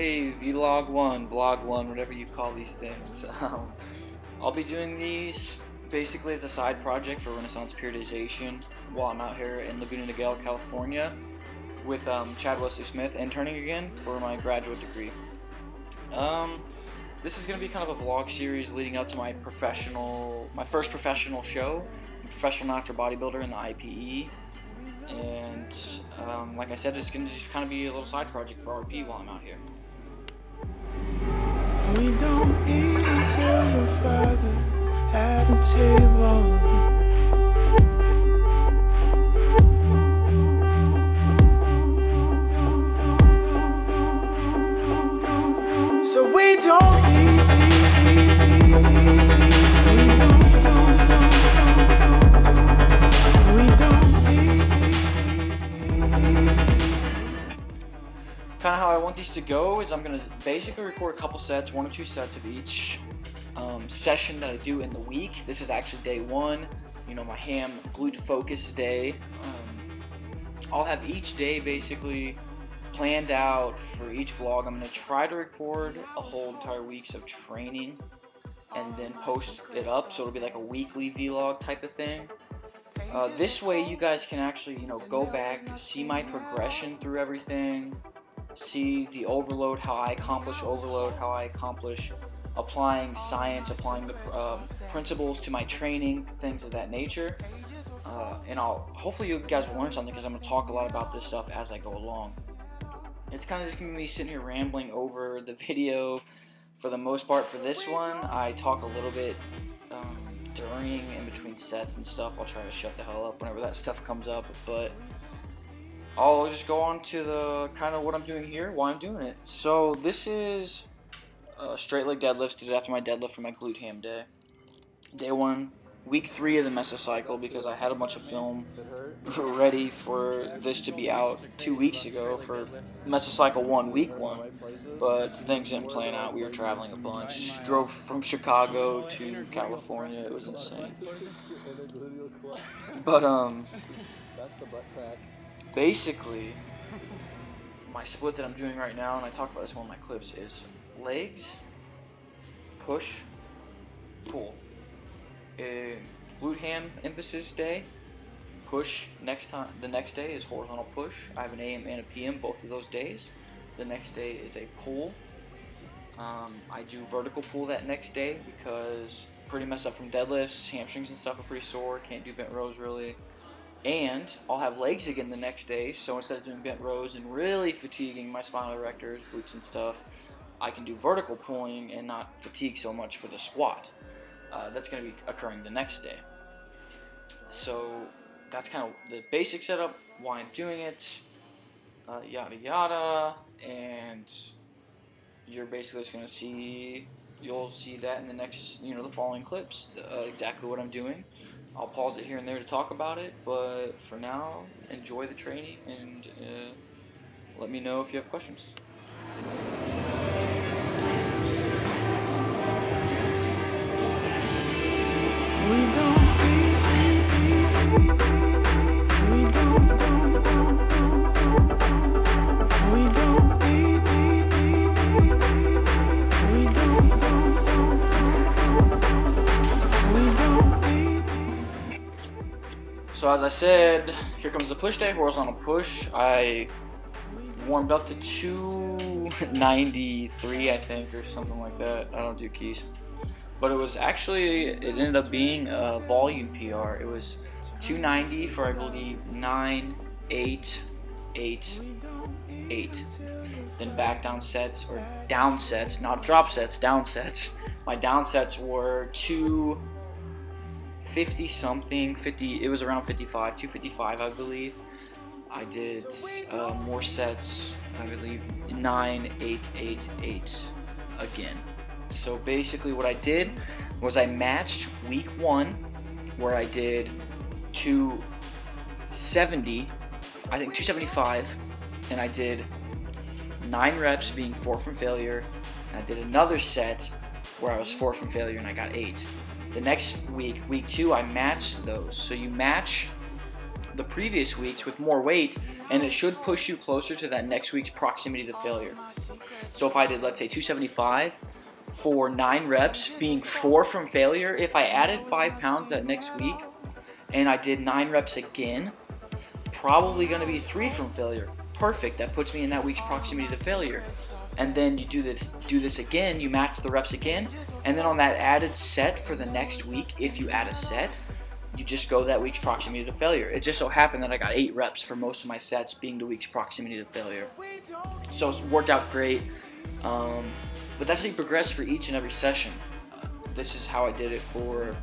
day, vlog one, vlog one, whatever you call these things. I'll be doing these basically as a side project for Renaissance Periodization while I'm out here in Laguna Niguel, California with Chad Wesley Smith, interning again for my graduate degree. This is going to be kind of a vlog series leading up to my first professional show, professional natural bodybuilder in the IPE. And like I said, it's going to just kind of be a little side project for RP while I'm out here. We don't eat until your father's at the table. So we don't Kind of how I want these to go is I'm going to basically record a couple sets, 1 or 2 sets of each session that I do in the week. This is actually day 1, my ham glute focus day. I'll have each day basically planned out for each vlog. I'm going to try to record a whole entire week's of training and then post it up, so it'll be like a weekly vlog type of thing. This way you guys can actually go back, see my progression through everything, see the overload, how I accomplish overload, how I accomplish applying science, applying the principles to my training, things of that nature. And hopefully you guys will learn something, because I'm going to talk a lot about this stuff as I go along. It's kind of just going to be me sitting here rambling over the video for the most part. For this one, I talk a little bit during and between sets and stuff. I'll try to shut the hell up whenever that stuff comes up, but I'll just go on to the kind of what I'm doing here, why I'm doing it. So this is straight leg deadlifts, did it after my deadlift for my glute ham day. Day 1, week 3 of the mesocycle, because I had a bunch of film ready for this to be out 2 weeks ago for mesocycle 1, week 1. But things didn't plan out. We were traveling a bunch. Drove from Chicago to California. It was insane. But basically, my split that I'm doing right now, and I talk about this in one of my clips, is legs, push, pull. Glute ham emphasis day, push the next day is horizontal push. I have an AM and a PM both of those days. The next day is a pull. I do vertical pull that next day because pretty messed up from deadlifts, hamstrings and stuff are pretty sore, can't do bent rows really. And I'll have legs again the next day, so instead of doing bent rows and really fatiguing my spinal erectors, glutes and stuff, I can do vertical pulling and not fatigue so much for the squat. That's going to be occurring the next day. So that's kind of the basic setup, why I'm doing it, yada yada, and you're basically just going to you'll see that in the next, the following clips, exactly what I'm doing. I'll pause it here and there to talk about it, but for now, enjoy the training and let me know if you have questions. So as I said, here comes the push day, horizontal push. I warmed up to 293, I think, or something like that. I don't do keys. But it ended up being a volume PR. It was 290 for, I believe, 9, 8, 8, 8. Then back down sets, or down sets, not drop sets, down sets. My down sets were 250 something, it was around 55, 255 I believe. I did more sets, I believe 9, 8, 8, 8 again. So basically what I did was I matched week 1 where I did 270, I think 275, and I did 9 reps being 4 from failure, and I did another set where I was 4 from failure and I got 8. The next week, week 2, I matched those. So you match the previous weeks with more weight, and it should push you closer to that next week's proximity to failure. So if I did, let's say, 275 for 9 reps, being 4 from failure, if I added 5 pounds that next week and I did 9 reps again, probably going to be 3 from failure. Perfect. That puts me in that week's proximity to failure. And then you do this again, you match the reps again, and then on that added set for the next week, if you add a set, you just go that week's proximity to failure. It just so happened that I got 8 reps for most of my sets being the week's proximity to failure. So it worked out great. But that's how you progress for each and every session. This is how I did it for,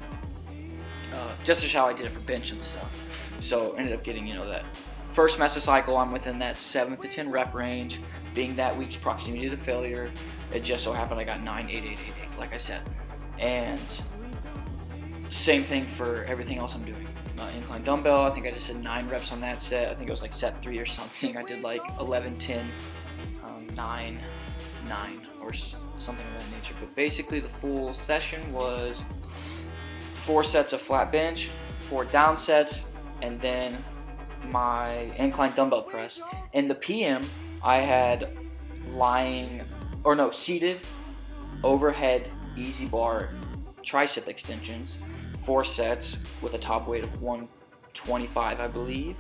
just as how I did it for bench and stuff. So ended up getting, that first mesocycle, I'm within that 7 to 10 rep range, being that week's proximity to failure. It just so happened I got 9, 8, 8, 8, 8, like I said. And same thing for everything else I'm doing. Incline dumbbell, I think I just did 9 reps on that set. I think it was like set 3 or something. I did like 11, 10, 9, 9, or something of that nature. But basically the full session was 4 sets of flat bench, 4 down sets, and then my incline dumbbell press. In the PM, I had seated overhead easy bar tricep extensions, 4 sets with a top weight of 125, I believe,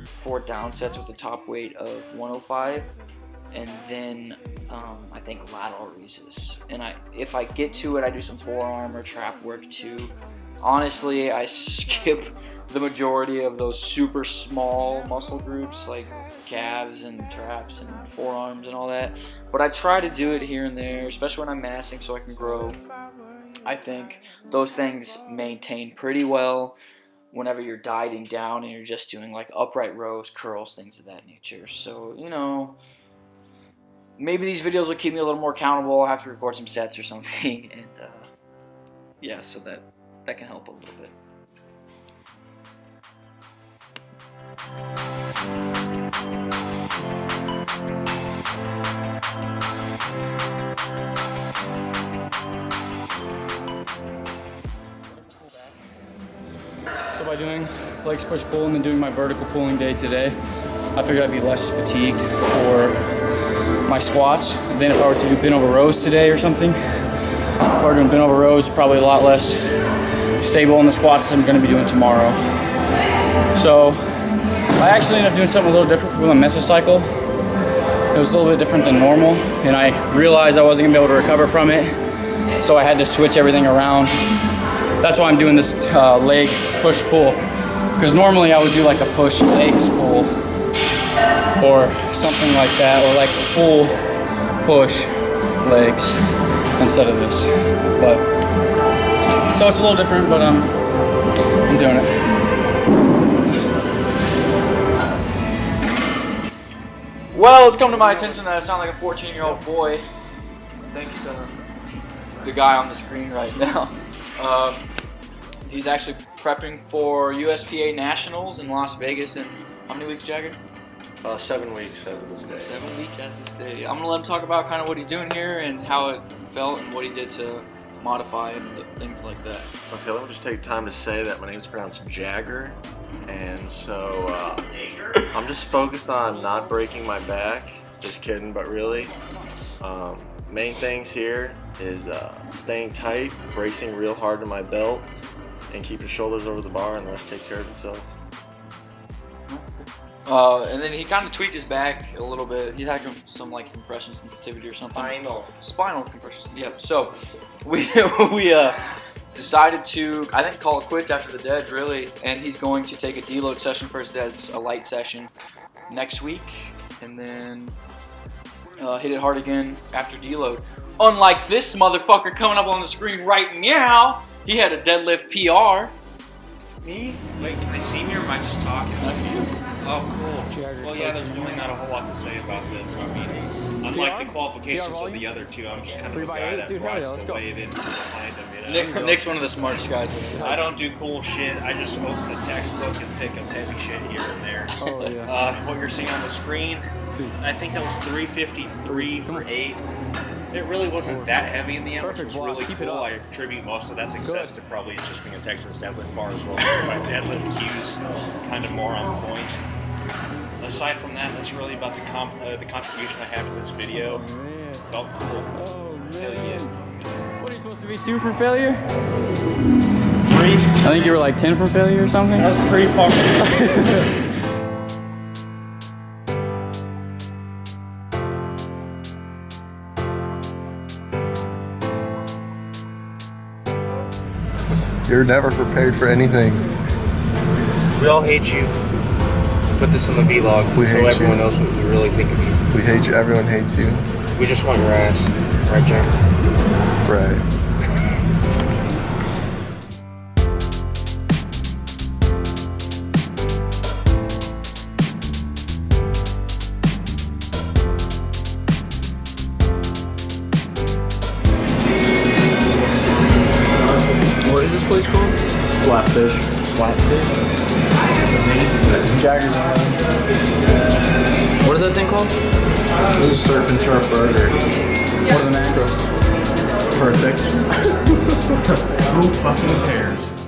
4 down sets with a top weight of 105, and then I think lateral raises. And if I get to it, I do some forearm or trap work too. Honestly, I skip the majority of those super small muscle groups like calves and traps and forearms and all that. But I try to do it here and there, especially when I'm massing so I can grow. I think those things maintain pretty well whenever you're dieting down and you're just doing like upright rows, curls, things of that nature. So, maybe these videos will keep me a little more accountable. I'll have to record some sets or something. And yeah, so that can help a little bit. So by doing legs push pull and then doing my vertical pulling day today, I figured I'd be less fatigued for my squats than if I were to do bent over rows today or something. If I were doing bent over rows, probably a lot less stable on the squats than I'm going to be doing tomorrow. So I actually ended up doing something a little different for my mesocycle. It was a little bit different than normal, and I realized I wasn't going to be able to recover from it, so I had to switch everything around. That's why I'm doing this leg push pull, because normally I would do like a push legs pull or something like that, or like pull push legs instead of this. But so it's a little different, but I'm doing it. Well, it's come to my attention that I sound like a 14-year-old boy, thanks to the guy on the screen right now. He's actually prepping for USPA Nationals in Las Vegas in how many weeks, Jagger? 7 weeks as of this day. 7 weeks as this day. I'm going to let him talk about kind of what he's doing here and how it felt and what he did to modify and things like that. Okay, let me just take time to say that my name is pronounced Jagger, and so I'm just focused on not breaking my back. Just kidding, but really. Main things here is staying tight, bracing real hard to my belt, and keep your shoulders over the bar, and the rest takes care of itself. And then he kind of tweaked his back a little bit. He had some like compression sensitivity or something. Spinal compression. Yep. So we decided to, I think, call it quits after the deads really, and he's going to take a deload session for his deads, a light session next week, and then hit it hard again after deload. Unlike this motherfucker coming up on the screen right now, he had a deadlift PR. Me? Wait, can they see me or am I just talking? Oh, cool. Well, yeah, there's really not a whole lot to say about this. I mean, unlike the qualifications of the other two, I'm just kind of the guy that rides the wave in behind them. Nick's one of the smartest guys. I don't do cool shit. I just open the textbook and pick up heavy shit here and there. Oh, yeah. What you're seeing on the screen, I think that was 353 for 8. It really wasn't that heavy in the end, which Perfect was block. really Keep it cool. up. I attribute most of that success Good. to probably just being a Texas deadlift bar as well. My deadlift cues kind of more on point. Aside from that, that's really about the contribution I have to this video. Man. Felt cool. Oh, man. Hell yeah. What are you supposed to be, 2 for failure? 3. I think you were like 10 for failure or something. That was pretty far. You're never prepared for anything. We all hate you. Put this in the vlog We so hate everyone you. knows what we really think of you. We hate you. Everyone hates you. We just want your ass. Right, Jack? Right. What is this place called? Flatfish. Flatfish? It's amazing. Jagger's What is that thing called? This is surf and turf burger. What are the macros? Perfect. Who fucking cares?